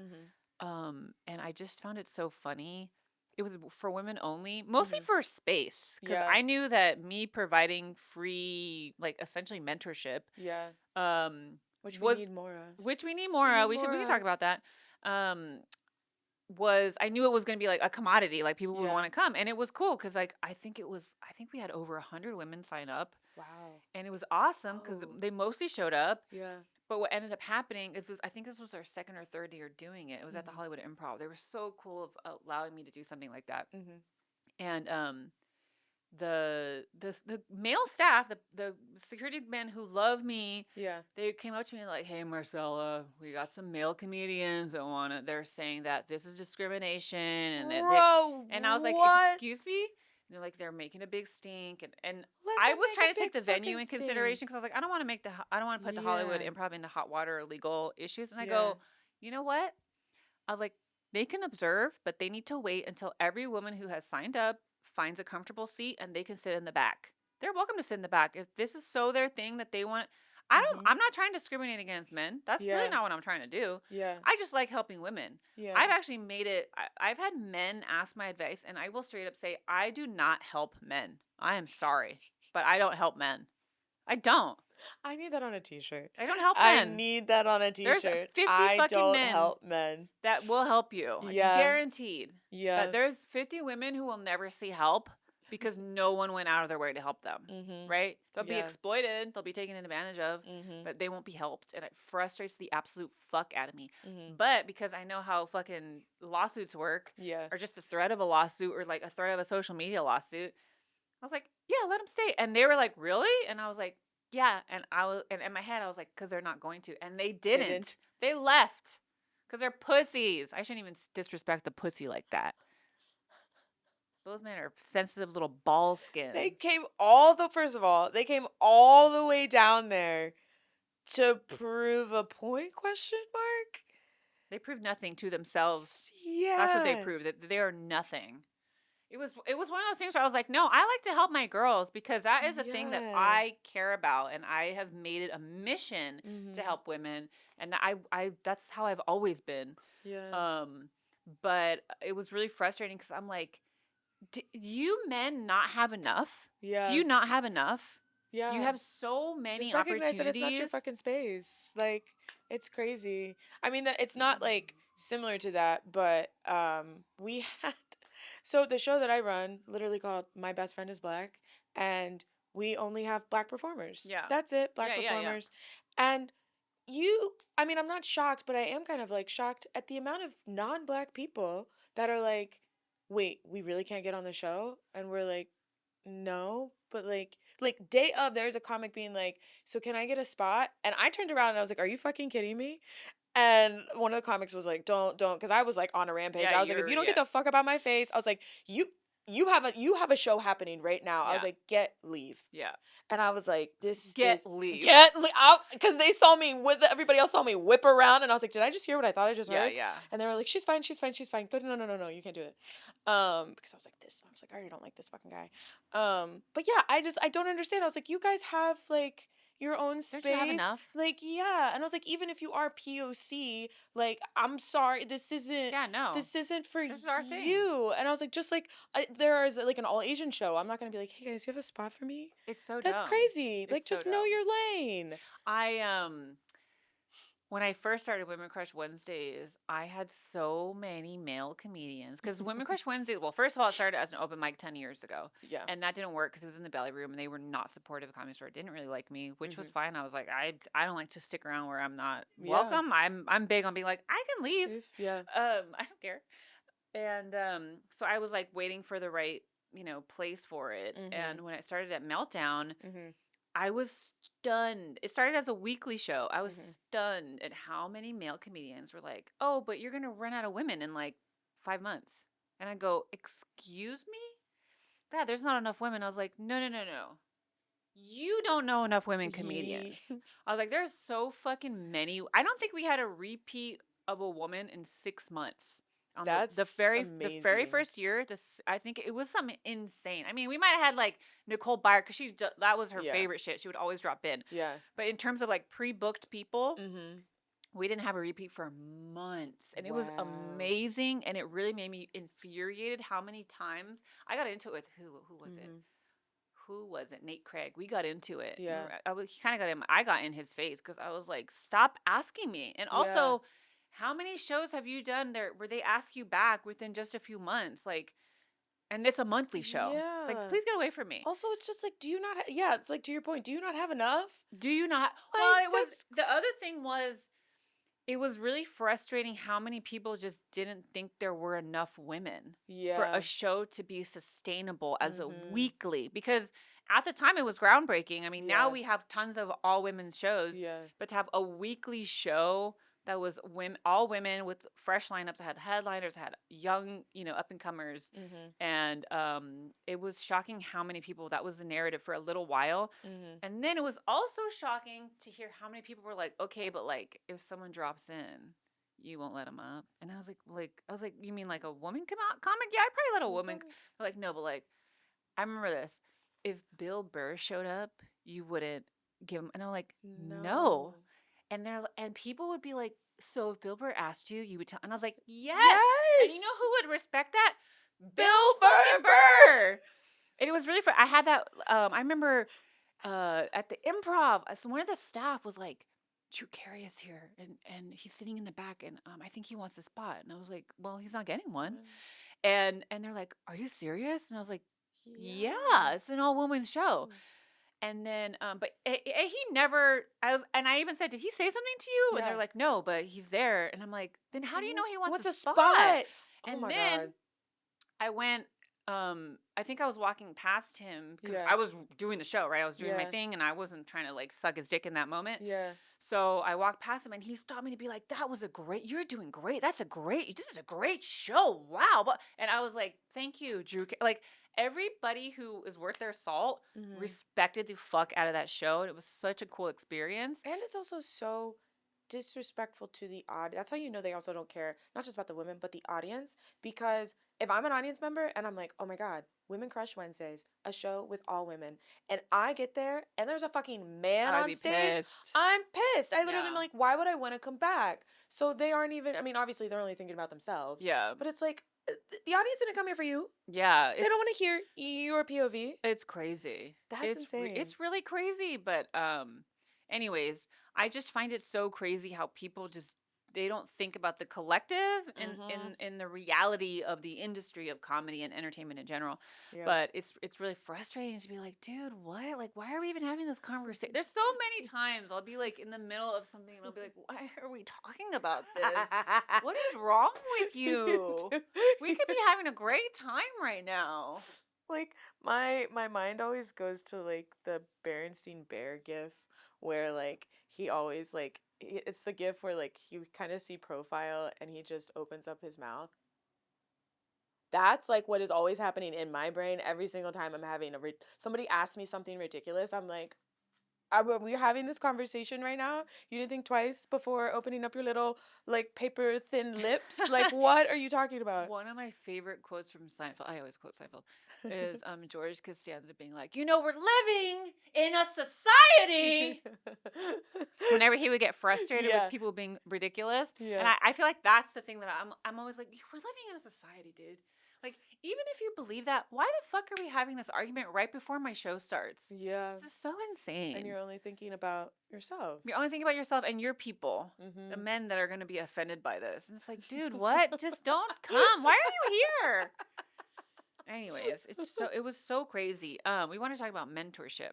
and I just found it so funny. It was for women only, mostly for space, because I knew that me providing free, like essentially mentorship, which we need more of. We can talk about that. I knew it was going to be like a commodity, like people would want to come, and it was cool because like I think we had over 100 women sign up. Wow. And it was awesome because they mostly showed up. Yeah. But what ended up happening is I think this was our second or third year doing it. It was at the Hollywood Improv. They were so cool of allowing me to do something like that. And the male staff, the security men who love me, they came up to me and like, hey, Marcella, we got some male comedians that they're saying that this is discrimination, and and I was like, excuse me? And they're like, they're making a big stink, and I was trying to take the venue in consideration, because I was like, I don't want to put the Hollywood Improv into hot water or legal issues. And I go, you know what? I was like, they can observe, but they need to wait until every woman who has signed up finds a comfortable seat and they can sit in the back. They're welcome to sit in the back if this is so their thing that they want. I'm not trying to discriminate against men. That's really not what I'm trying to do. Yeah. I just like helping women. Yeah. I've actually made it. I've had men ask my advice, and I will straight up say, I do not help men. I am sorry, but I don't help men. I don't. I need that on a t-shirt. I don't help men. I need that on a t-shirt. There's 50 fucking men help men that will help you. Yeah. Guaranteed. Yeah. There's 50 women who will never see help because no one went out of their way to help them. Right? They'll be exploited. They'll be taken advantage of, but they won't be helped. And it frustrates the absolute fuck out of me. But because I know how fucking lawsuits work, or just the threat of a lawsuit, or like a threat of a social media lawsuit, I was like, yeah, let them stay. And they were like, really? And I was like, yeah. And and in my head, I was like, because they're not going to. And they didn't. They left because they're pussies. I shouldn't even disrespect the pussy like that. Those men are sensitive little ball skin. They came first of all, they came all the way down there to prove a point, question mark? They proved nothing to themselves. Yeah. That's what they proved, that they are nothing. It was one of those things where I was like, no, I like to help my girls because that is a thing that I care about, and I have made it a mission to help women, and I that's how I've always been. Yeah. But it was really frustrating because I'm like, do you men not have enough? Yeah. Do you not have enough? Yeah. You have so many opportunities. That it's not your fucking space. Like, it's crazy. I mean, it's not like similar to that, but we had. So the show that I run, literally called My Best Friend is Black, and we only have Black performers. Yeah. That's it, Black performers. Yeah. And I'm not shocked, but I am kind of like shocked at the amount of non-Black people that are like, wait, we really can't get on the show? And we're like, no. But like day of, there's a comic being like, so can I get a spot? And I turned around and I was like, are you fucking kidding me? And one of the comics was like, don't, because I was like on a rampage. I was like, if you don't get the fuck up out my face, I was like, you have a show happening right now. I was like, leave. Yeah. And I was like, leave. Because they saw me everybody else saw me whip around, and I was like, did I just hear what I thought I just heard? Yeah. And they were like, she's fine. Go, no, you can't do it. Because I was like, I already don't like this fucking guy. But yeah, I don't understand. I was like, you guys have like your own space. Don't you have enough? Like, yeah. And I was like, even if you are POC, like, I'm sorry, this isn't for this is our thing. You. And I was like, just like, there is like an all Asian show. I'm not going to be like, hey guys, you have a spot for me? It's so dumb. That's crazy. Like, just know your lane. When I first started Women Crush Wednesdays, I had so many male comedians. Because Women Crush Wednesdays, well, first of all, it started as an open mic 10 years ago. Yeah. And that didn't work because it was in the belly room, and they were not supportive of Comedy Store. Didn't really like me, which was fine. I was like, I don't like to stick around where I'm not welcome. I'm big on being like, I can leave. Yeah. I don't care. And so I was like waiting for the right, place for it. And when I started at Meltdown, I was stunned. It started as a weekly show. I was Mm-hmm. stunned at how many male comedians were like, "Oh, but you're gonna run out of women in like 5 months." And I go, "Excuse me? Yeah, there's not enough women." I was like, "No, no, no, no. You don't know enough women Yeah. comedians." I was like, "There's so fucking many." I don't think we had a repeat of a woman in 6 months. On That's the very amazing. first year, I think it was something insane. I mean, we might have had like Nicole Byer because that was her Yeah. favorite shit. She would always drop in. Yeah. But in terms of like pre-booked people, Mm-hmm. we didn't have a repeat for months, and it was Wow. amazing. And it really made me infuriated how many times I got into it with who was it? Mm-hmm. Who was it? Nate Craig. We got into it. Yeah. He kind of got in. I got in his face because I was like, "Stop asking me." And Yeah. also, how many shows have you done there where they ask you back within just a few months? Like, and it's a monthly show. Like, Yeah. please get away from me. Also, it's just like, do you not? Yeah, it's like to your point. Do you not have enough? Do you not? Well, Like it was the other thing was it was really frustrating how many people just didn't think there were enough women for Yeah. a show to be sustainable as a Mm-hmm. weekly, because at the time it was groundbreaking. I mean, now Yeah. we have tons of all women's shows, Yeah. but to have a weekly show that was women, all women with fresh lineups, that had headliners, had young, up and comers, Mm-hmm. and it was shocking how many people that was the narrative for a little while. Mm-hmm. And then it was also shocking to hear how many people were like, "Okay, but like if someone drops in, you won't let them up." And I was like, "You mean like a woman comic? Yeah, I'd probably let a woman." Yeah. They're like, "No, but like I remember this. If Bill Burr showed up, you wouldn't give him." And I'm like, "No." No. And people would be like, "So if Bill Burr asked you, you would tell?" And I was like, "Yes." And you know Yes. who would respect that? Bill Fucking Burr. Burr. And it was really fun. I had that. I remember at the improv, one of the staff was like, "Drew Carey is here, and he's sitting in the back, and I think he wants a spot." And I was like, "Well, he's not getting one." And they're like, "Are you serious?" And I was like, Yeah. "Yeah, it's an all women's show." And then, but he never. And I even said, "Did he say something to you?" And they're Yeah. like, "No, but he's there." And I'm like, "Then how do you know he wants What's a a spot?" spot? Oh And my then God. I went, I think I was walking past him because Yeah. I was doing the show, right? I was doing my Yeah. thing and I wasn't trying to like suck his dick in that moment. Yeah. So I walked past him and he stopped me to be like, "You're doing great. This is a great show. Wow." And I was like, "Thank you, Drew." Like everybody who is worth their salt Mm-hmm. respected the fuck out of that show. And it was such a cool experience. And it's also so disrespectful to the audience. That's how you know they also don't care, not just about the women, but the audience. Because if I'm an audience member and I'm like, oh my God, Women Crush Wednesdays, a show with all women, and I get there and there's a fucking man I'd on be stage, pissed. I'm pissed. I literally am Yeah. like, why would I want to come back? So they aren't even, I mean, obviously they're only thinking about themselves. Yeah. But it's like, the audience didn't come here for you. Yeah. They don't want to hear your POV. It's crazy. That's insane. It's really crazy, but anyways, I just find it so crazy how people just they don't think about the collective and Mm-hmm. in the reality of the industry of comedy and entertainment in general. Yeah. But it's really frustrating to be like, "Dude, what? Like why are we even having this conversation?" There's so many times I'll be like in the middle of something and I'll be like, "Why are we talking about this? What is wrong with you? We could be having a great time right now." Like my mind always goes to like the Berenstein Bear gif where like he always like it's the gif where like you kind of see profile and he just opens up his mouth. That's like what is always happening in my brain every single time I'm having somebody asks me something ridiculous. I'm like, we're having this conversation right now. You didn't think twice before opening up your little like paper thin lips. Like, what are you talking about? One of my favorite quotes from Seinfeld, I always quote Seinfeld, is George Costanza being like, "You know, we're living in a society." Whenever he would get frustrated with people being ridiculous. Yeah. And I feel like that's the thing that I'm always like, we're living in a society, dude. Like, even if you believe that, why the fuck are we having this argument right before my show starts? Yeah. This is so insane. And you're only thinking about yourself. You're only thinking about yourself and your people, the men that are going to be offended by this. And it's like, dude, what? Just don't come. Why are you here? Anyways, it was so crazy. We want to talk about mentorship.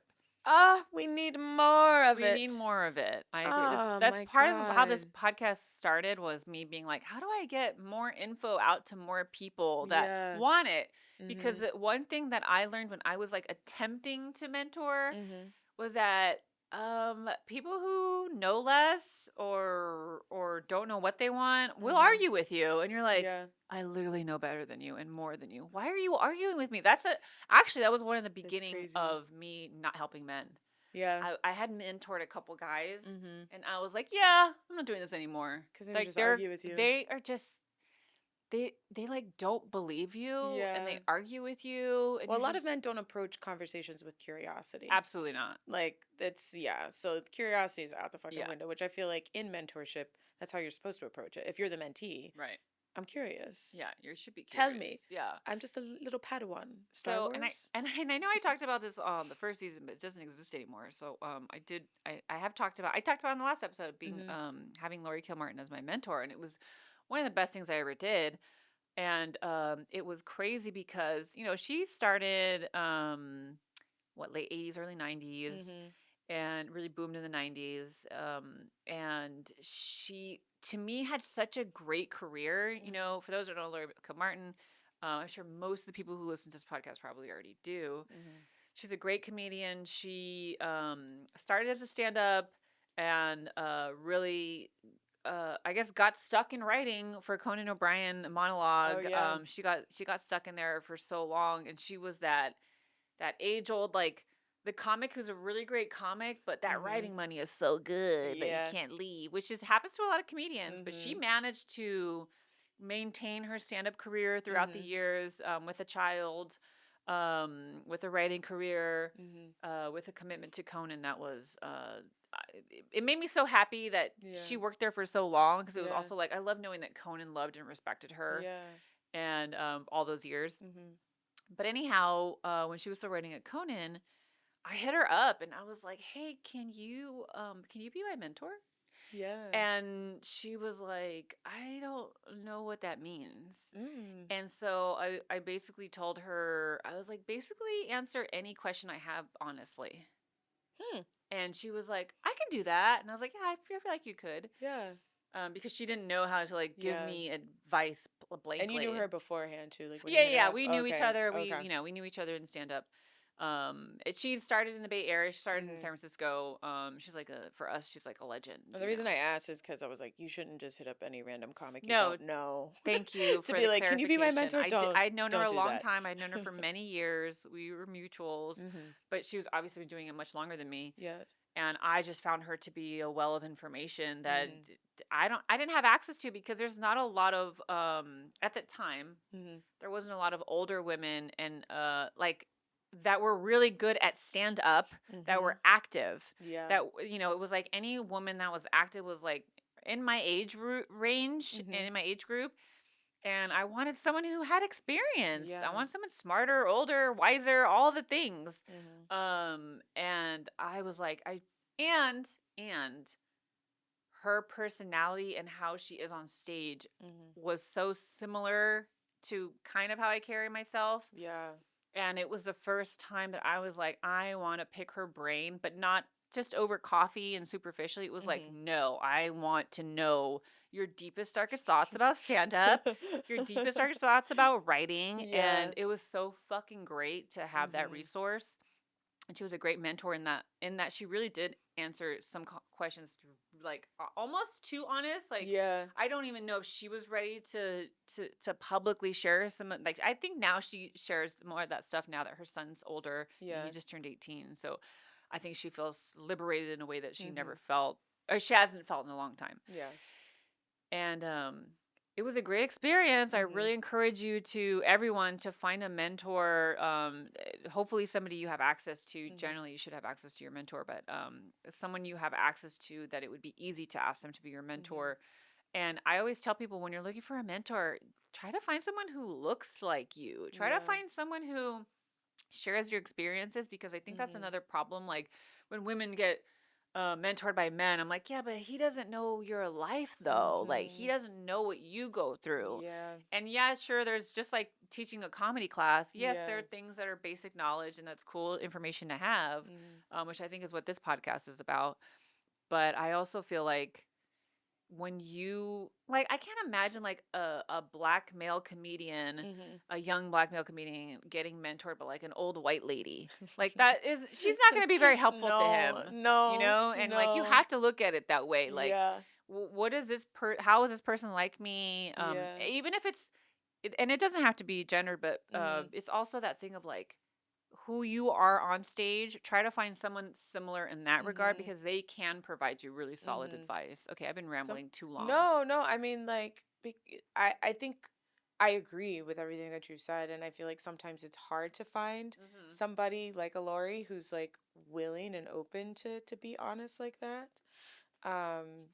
We need more of it. We need more of it. I agree. Oh, That's my part of how this God. podcast started, was me being like, how do I get more info out to more people that Yeah. want it? Because one thing that I learned when I was like attempting to mentor was that people who know less or don't know what they want will argue with you, and you're like, Yeah. I literally know better than you and more than you. Why are you arguing with me? Actually, that was one of the That's beginning crazy. of me not helping men. Yeah. I had mentored a couple guys, and I was like, yeah, I'm not doing this anymore. Because they Like just argue with you. they are just they like don't believe you, and they argue with you. And well, a lot of men don't approach conversations with curiosity. Absolutely not. Like so curiosity is out the fucking window, which I feel like in mentorship, that's how you're supposed to approach it. If you're the mentee, right? I'm curious. Yeah, you should be Tell curious. me. Yeah, I'm just a little Padawan. Star Wars. and I know I talked about this on the first season, but it doesn't exist anymore. So I talked about in the last episode being having Lori Kilmartin as my mentor, and it was one of the best things I ever did. And it was crazy because she started late 80s, early 90s, and really boomed in the 90s. And she, to me, had such a great career. For those who don't know Lori Kilmartin, I'm sure most of the people who listen to this podcast probably already do. She's a great comedian. She started as a stand-up and really, I guess, got stuck in writing for Conan O'Brien monologue. Oh, yeah. She got stuck in there for so long, and she was that age-old, like, the comic who's a really great comic, but that writing money is so good that you can't leave, which happens to a lot of comedians. But she managed to maintain her stand-up career throughout the years, with a child, with a writing career, with a commitment to Conan that was it made me so happy that she worked there for so long, because it was also like, I love knowing that Conan loved and respected her, and all those years. But anyhow, when she was still writing at Conan, I hit her up and I was like, hey, can you be my mentor? Yeah. And she was like, I don't know what that means. And so I basically told her, I was like, basically answer any question I have honestly. And she was like, I can do that. And I was like, yeah, I feel like you could. Yeah. Because she didn't know how to like give me advice blankly. And you knew her beforehand too, like when we knew each other. We knew each other in stand up. She started in the Bay Area. She started in San Francisco. She's like for us, she's like a legend. Well, the reason I asked is because I was like, you shouldn't just hit up any random comic you No, don't know. Thank you to for be the like, can you be my mentor? I'd known her a long that. time. I'd known her for many years. We were mutuals, but she was obviously doing it much longer than me. Yeah. And I just found her to be a well of information that I didn't have access to, because there's not a lot of at the time there wasn't a lot of older women and like that were really good at stand up, that were active. Yeah. That it was like any woman that was active was like in my age range and in my age group. And I wanted someone who had experience. I wanted someone smarter, older, wiser, all the things. And I was like, and her personality and how she is on stage was so similar to kind of how I carry myself. Yeah. And it was the first time that I was like, I want to pick her brain, but not just over coffee and superficially. It was like, no, I want to know your deepest, darkest thoughts about stand-up, your deepest, darkest thoughts about writing. And it was so fucking great to have that resource. And she was a great mentor in that she really did answer some questions like almost too honest. Like, I don't even know if she was ready to publicly share some, like, I think now she shares more of that stuff now that her son's older. Yeah. He just turned 18. So I think she feels liberated in a way that she never felt, or she hasn't felt in a long time. Yeah. And it was a great experience. I really encourage everyone to find a mentor. Hopefully somebody you have access to. Generally, you should have access to your mentor, but someone you have access to that it would be easy to ask them to be your mentor. And I always tell people, when you're looking for a mentor, try to find someone who looks like you. Try to find someone who shares your experiences, because I think that's another problem. Like when women get mentored by men, I'm like, yeah, but he doesn't know your life though. Like he doesn't know what you go through. Yeah. And yeah, sure, there's just like teaching a comedy class. Yes, there are things that are basic knowledge and that's cool information to have, which I think is what this podcast is about. But I also feel like when you like, I can't imagine like a black male comedian, a young black male comedian getting mentored by like an old white lady. Like she's not going to be very helpful to him, and like you have to look at it that way. Like, Yeah. what is how is this person like me? Yeah. Even if and it doesn't have to be gender, but it's also that thing of like who you are on stage. Try to find someone similar in that regard because they can provide you really solid advice. Okay, I've been rambling too long. No, I mean, like, I think I agree with everything that you said, and I feel like sometimes it's hard to find somebody like a Lori who's like willing and open to be honest like that. Um,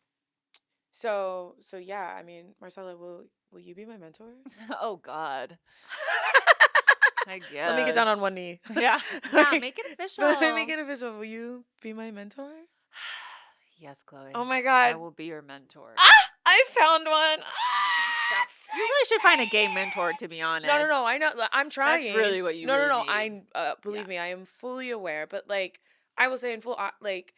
so yeah, I mean, Marcella, will you be my mentor? Oh God. I guess. Let me get down on one knee. Yeah. Yeah, make it official. Make it official. Will you be my mentor? Yes, Chloe. Oh my God. I will be your mentor. I found one. You really should find a gay mentor, to be honest. No. I know. I'm trying. That's really what you really need. I believe me. I am fully aware. But like, I will say in full, like,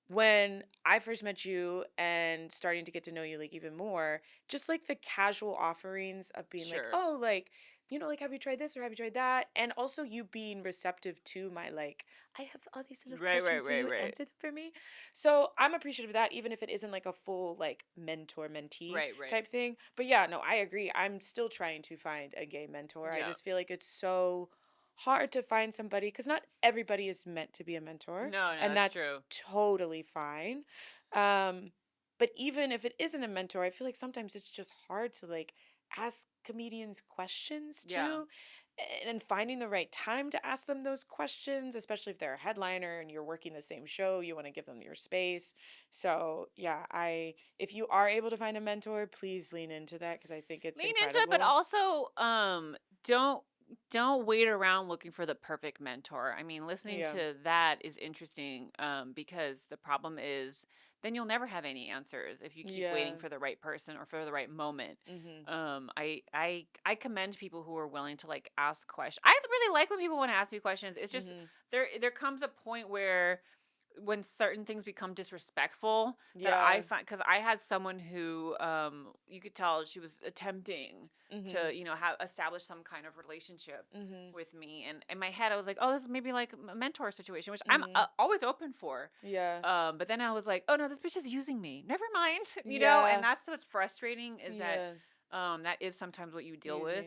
when I first met you and starting to get to know you like even more, just like the casual offerings of being like, oh, like, like, have you tried this or have you tried that? And also you being receptive to my, like, I have all these little questions. Will you answer them for me? So I'm appreciative of that, even if it isn't like a full, like, mentor-mentee type thing. But yeah, no, I agree. I'm still trying to find a gay mentor. I just feel like it's so hard to find somebody because not everybody is meant to be a mentor. No, and that's true. Totally fine. But even if it isn't a mentor, I feel like sometimes it's just hard to like ask comedians questions too. And finding the right time to ask them those questions, especially if they're a headliner and you're working the same show, you want to give them your space. So yeah, if you are able to find a mentor, please lean into that because I think it's incredible. Into it, but also don't wait around looking for the perfect mentor. I mean, listening to that is interesting because the problem is then you'll never have any answers if you keep waiting for the right person or for the right moment. I commend people who are willing to like ask questions. I really like when people want to ask me questions. It's just there comes a point where when certain things become disrespectful that I find, because I had someone who you could tell she was attempting to have established some kind of relationship with me, and in my head I was like, oh, this is maybe like a mentor situation, which I'm always open for. But then I was like, oh no, this bitch is using me, never mind. You know, and that's what's frustrating is that that is sometimes what you deal with.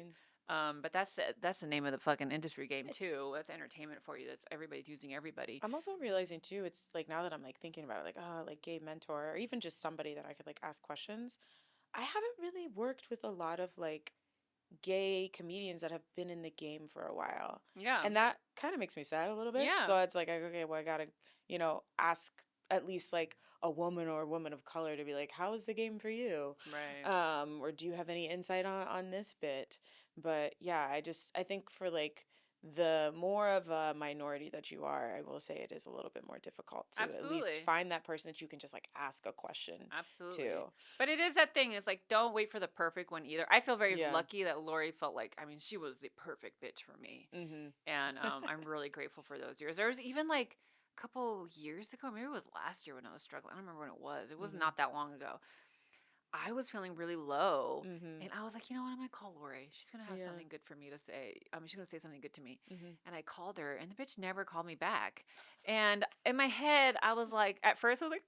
But that's the name of the fucking industry game too. That's entertainment for you. That's everybody's using everybody. I'm also realizing too, it's like now that I'm like thinking about it, like, oh, like gay mentor or even just somebody that I could like ask questions. I haven't really worked with a lot of like gay comedians that have been in the game for a while. Yeah. And that kind of makes me sad a little bit. Yeah. So it's like, okay, well, I gotta, ask at least like a woman or a woman of color to be like, how is the game for you? Right. Or do you have any insight on this bit? But yeah, I think for like the more of a minority that you are, I will say it is a little bit more difficult to at least find that person that you can just like ask a question to. But it is that thing. It's like, don't wait for the perfect one either. I feel very lucky that Lori felt like, I mean, she was the perfect bitch for me. And I'm really grateful for those years. There was even like a couple years ago, maybe it was last year when I was struggling. I don't remember when it was. It was not that long ago. I was feeling really low, and I was like, you know what? I'm gonna call Lori. She's gonna have something good for me to say. She's gonna say something good to me. And I called her, and the bitch never called me back. And in my head, I was like, at first, I was like,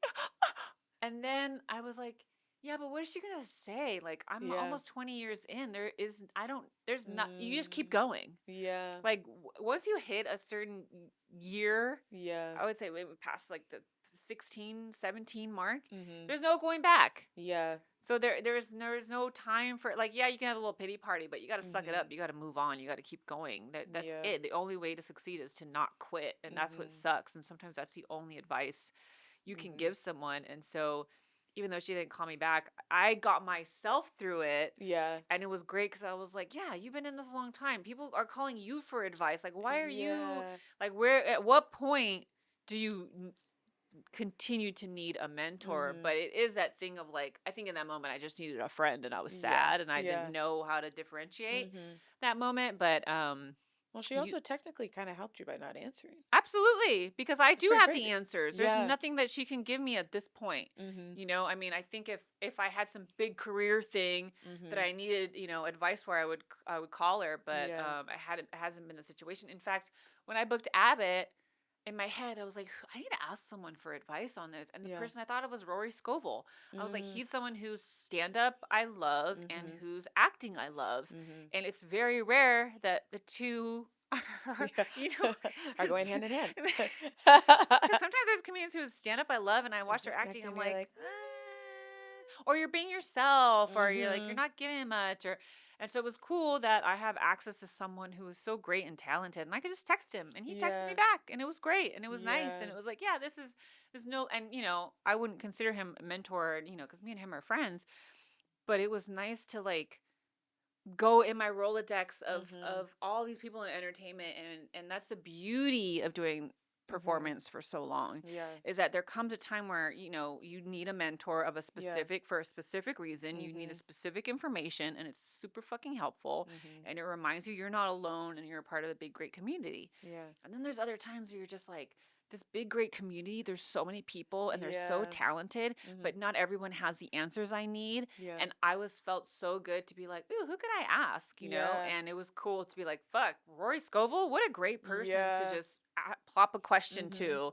and then I was like, yeah, but what is she gonna say? Like, I'm almost 20 years in. There's not. You just keep going. Yeah. Like once you hit a certain year, I would say we passed like the 16, 17 mark. There's no going back. Yeah. So there's no time for like, yeah, you can have a little pity party, but you got to suck it up. You got to move on. You got to keep going. That's it. The only way to succeed is to not quit, and that's what sucks. And sometimes that's the only advice you can give someone. And so, even though she didn't call me back, I got myself through it. Yeah. And it was great because I was like, yeah, you've been in this a long time. People are calling you for advice. Like, why are you like, at what point do you continue to need a mentor? But it is that thing of like, I think in that moment I just needed a friend, and I was sad and I didn't know how to differentiate that moment. But Well, she also technically kind of helped you by not answering. Absolutely, because I do have the answers. There's nothing that she can give me at this point. You know, I mean, I think if I had some big career thing that I needed, you know, advice for, I would call her, but it hasn't been the situation. In fact, when I booked Abbott, in my head, I was like, I need to ask someone for advice on this. And the person I thought of was Rory Scovel. I was like, he's someone whose stand-up I love and whose acting I love. And it's very rare that the two are, you know, are going hand in hand. Because sometimes there's comedians whose stand-up I love and I watch their acting, I'm like or you're being yourself, or you're like, you're not giving much, or... And so it was cool that I have access to someone who is so great and talented, and I could just text him, and he texted me back, and it was great, and it was nice, and it was like, yeah, there's no, and you know, I wouldn't consider him a mentor, you know, because me and him are friends, but it was nice to like go in my Rolodex of all these people in entertainment, and that's the beauty of doing performance for so long, is that there comes a time where, you know, you need a mentor of a specific for a specific reason. You need a specific information, and it's super fucking helpful, and it reminds you you're not alone and you're a part of a big great community. And then there's other times where you're just like, this big great community, there's so many people and they're so talented, but not everyone has the answers I need. And I felt so good to be like, ooh, who could I ask, you know? And it was cool to be like, fuck, Rory Scovel, what a great person to just plop a question to.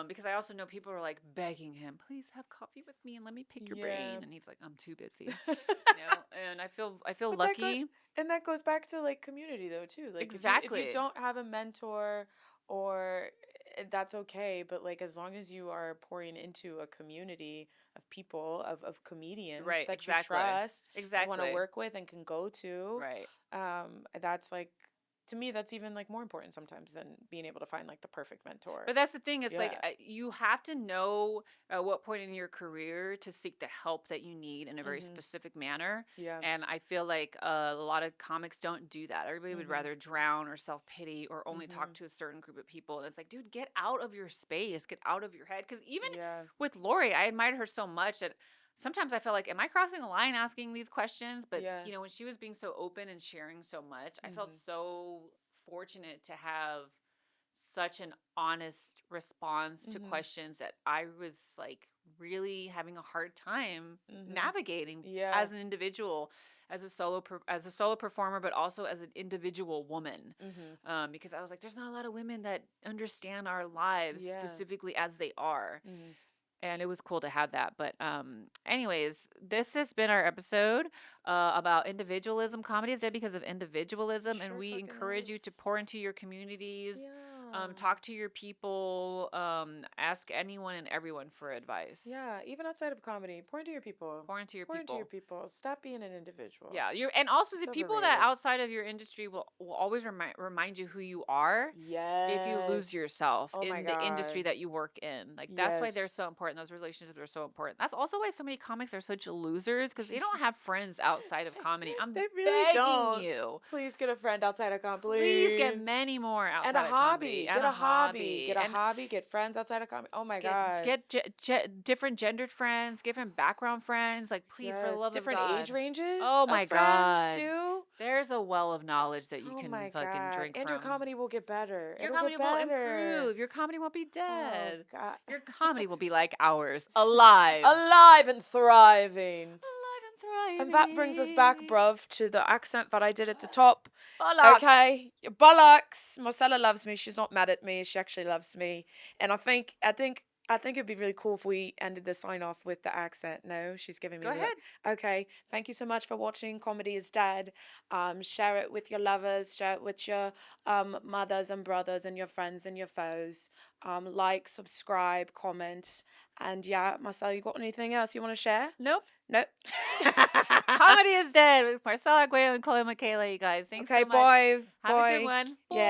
Because I also know people are like begging him, please have coffee with me and let me pick your brain. And he's like, I'm too busy, you know? And I feel but lucky. And that goes back to like community though too. Like exactly. If you don't have a mentor, or that's okay, but like as long as you are pouring into a community of people, of comedians that you trust, want to work with and can go to, that's like, to me, that's even like more important sometimes than being able to find like the perfect mentor. But that's the thing. It's like you have to know at what point in your career to seek the help that you need in a very specific manner. And I feel like a lot of comics don't do that. Everybody would rather drown or self-pity or only talk to a certain group of people. And it's like, dude, get out of your space. Get out of your head. Because even with Lori, I admired her so much that sometimes I felt like, am I crossing a line asking these questions? But, you know, when she was being so open and sharing so much, I felt so fortunate to have such an honest response to questions that I was like really having a hard time navigating as an individual, as a solo performer, but also as an individual woman. Because I was like, there's not a lot of women that understand our lives specifically as they are. And it was cool to have that. But anyways, this has been our episode about individualism. Comedy is dead because of individualism. And we encourage you to pour into your communities. Talk to your people. Ask anyone and everyone for advice. Yeah, even outside of comedy, pour into your people. Pour into your people. Stop being an individual. Yeah, and also the people that outside of your industry will always remind you who you are. If you lose yourself in the industry that you work in, like that's why they're so important. Those relationships are so important. That's also why so many comics are such losers, because they don't have friends outside of comedy. They really don't. You. Please get a friend outside of comedy. Please get many more outside of comedy. Get a hobby. Get a hobby. Get friends outside of comedy. Oh my God. Get different gendered friends, different background friends. Like, please, for the love of God. Different age ranges. Oh my God. Too. There's a well of knowledge that you can fucking drink and from. your comedy will get better. Your comedy will improve. Your comedy won't be dead. Oh God. Your comedy will be like ours. Alive and thriving. And that brings us back, bruv, to the accent that I did at the top. Bollocks. Okay, bollocks. Marcella loves me. She's not mad at me. She actually loves me. And I think it'd be really cool if we ended the sign off with the accent. No, she's giving me. Go ahead. Okay, thank you so much for watching Comedy is Dead. Share it with your lovers. Share it with your mothers and brothers and your friends and your foes. Like, subscribe, comment. And yeah, Marcella, you got anything else you want to share? Nope. Comedy is Dead with Marcella Arguello and Chloe and Marcella, you guys. Thanks so much. Bye. Have a good one. Yeah.